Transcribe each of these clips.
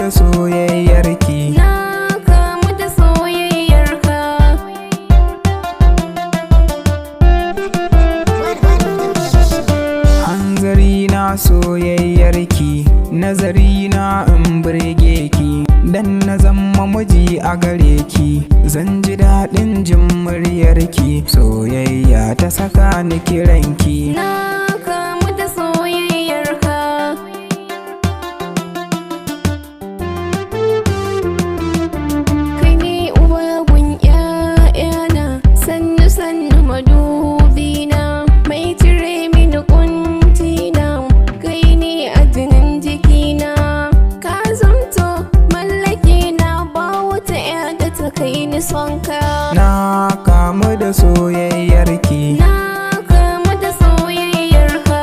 da soyayyarki. Na kamu da soyayyarka. Hanzari na soyayyarki, nazari na in burge ki. Dan na zama miji a gare ki, zan ji daɗin jin muryarki. Soyayya ta saka ni kiranki. Na kamu da soyayyarka. Kai ne uba gun ƴaƴana, sannu sannu madubina, mai cire mini kuntina. Kai ne a jinin jikina, ka zamto mallake na, ba wata ƴa da ta kai ni sonka. Na kamu da soyayyarki. Na kamu da soyayyarka.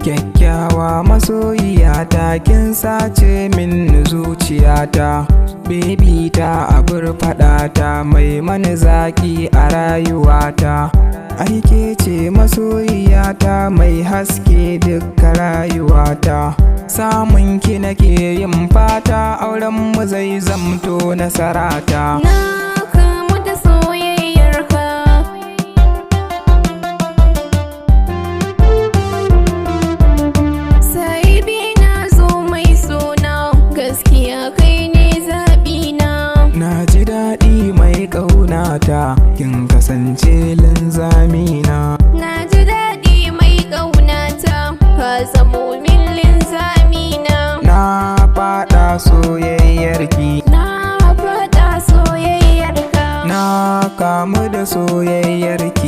Kyakkyawa masoyiyata, kin sace min zuciyata. Baby ta abur faɗata, mai mani zaki a rayuwata. Aike ce masoyiyata, mai haske dukkan rayuwata. Samun ki nake yin fata, auren mu zai zamto nasarata. Na kamu da soyayyarka. Sahibi na zo mai sona, gaskiya kai ne zaɓina. Na ji daɗi mai ƙaunata, kin kasance linzamina. Na ji daɗi mai ƙaunata, ka zamo min linzamina. Na faɗa soyayyarki. Na faɗa soyayyarka. Na kamu da soyayyarki.